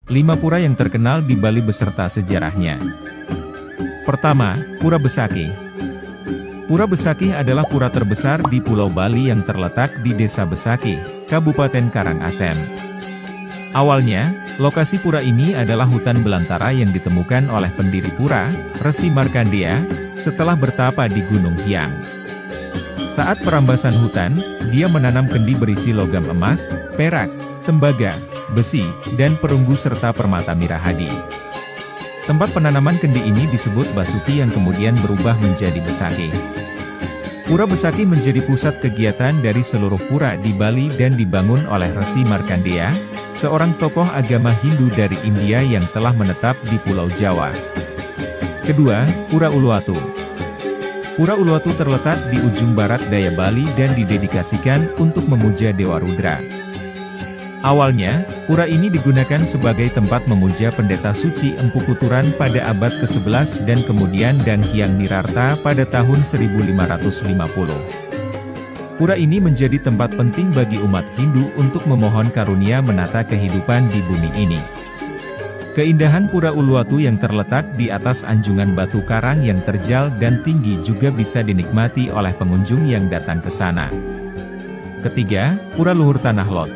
5 pura yang terkenal di Bali beserta sejarahnya. Pertama, Pura Besakih. Pura Besakih adalah pura terbesar di Pulau Bali yang terletak di Desa Besakih, Kabupaten Karangasem. Awalnya, lokasi pura ini adalah hutan belantara yang ditemukan oleh pendiri pura, Resi Markandeya, setelah bertapa di Gunung Hyang. Saat perambasan hutan, dia menanam kendi berisi logam emas, perak, tembaga, besi, dan perunggu serta permata mirahadi. Tempat penanaman kendi ini disebut Basuki yang kemudian berubah menjadi Besakih. Pura Besakih menjadi pusat kegiatan dari seluruh pura di Bali dan dibangun oleh Resi Markandeya, seorang tokoh agama Hindu dari India yang telah menetap di Pulau Jawa. Kedua, Pura Uluwatu. Pura Uluwatu terletak di ujung barat daya Bali dan didedikasikan untuk memuja Dewa Rudra. Awalnya, pura ini digunakan sebagai tempat memuja pendeta suci Empu Kuturan pada abad ke-11 dan kemudian Dang Hyang Nirarta pada tahun 1550. Pura ini menjadi tempat penting bagi umat Hindu untuk memohon karunia menata kehidupan di bumi ini. Keindahan Pura Uluwatu yang terletak di atas anjungan batu karang yang terjal dan tinggi juga bisa dinikmati oleh pengunjung yang datang ke sana. Ketiga, Pura Luhur Tanah Lot.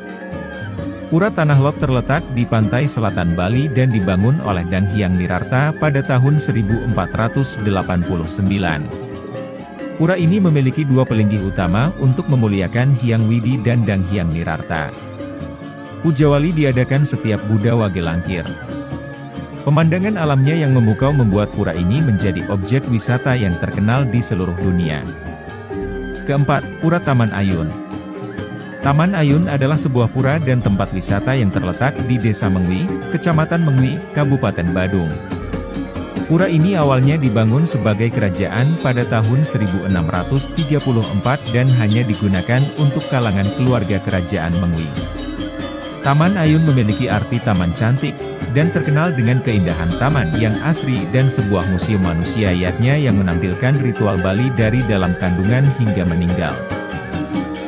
Pura Tanah Lot terletak di pantai selatan Bali dan dibangun oleh Dang Hyang Nirarta pada tahun 1489. Pura ini memiliki 2 pelinggih utama untuk memuliakan Hyang Widi dan Dang Hyang Nirarta. Pujawali diadakan setiap Buddha Wage Langkir. Pemandangan alamnya yang memukau membuat pura ini menjadi objek wisata yang terkenal di seluruh dunia. Keempat, Pura Taman Ayun. Taman Ayun adalah sebuah pura dan tempat wisata yang terletak di Desa Mengwi, Kecamatan Mengwi, Kabupaten Badung. Pura ini awalnya dibangun sebagai kerajaan pada tahun 1634 dan hanya digunakan untuk kalangan keluarga kerajaan Mengwi. Taman Ayun memiliki arti taman cantik, dan terkenal dengan keindahan taman yang asri dan sebuah museum manusia yatnya yang menampilkan ritual Bali dari dalam kandungan hingga meninggal.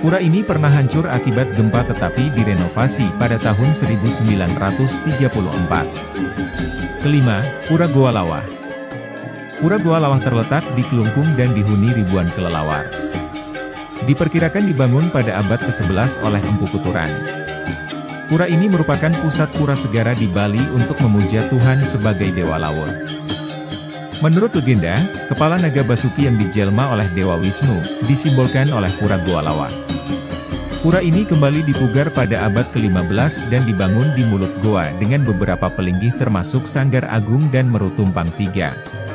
Pura ini pernah hancur akibat gempa tetapi direnovasi pada tahun 1934. Kelima, Pura Goa Lawah. Pura Goa Lawah terletak di Kelungkung dan dihuni ribuan kelelawar. Diperkirakan dibangun pada abad ke-11 oleh Empu Kuturan. Pura ini merupakan pusat pura segara di Bali untuk memuja Tuhan sebagai Dewa Laut. Menurut legenda, kepala naga Basuki yang dijelma oleh Dewa Wisnu, disimbolkan oleh Pura Goa Lawah. Pura ini kembali dipugar pada abad ke-15 dan dibangun di mulut goa dengan beberapa pelinggih termasuk Sanggar Agung dan Meru Tumpang 3.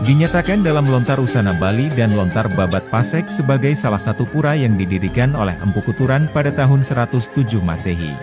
Dinyatakan dalam Lontar Usana Bali dan Lontar Babat Pasek sebagai salah satu pura yang didirikan oleh Empu Kuturan pada tahun 107 Masehi.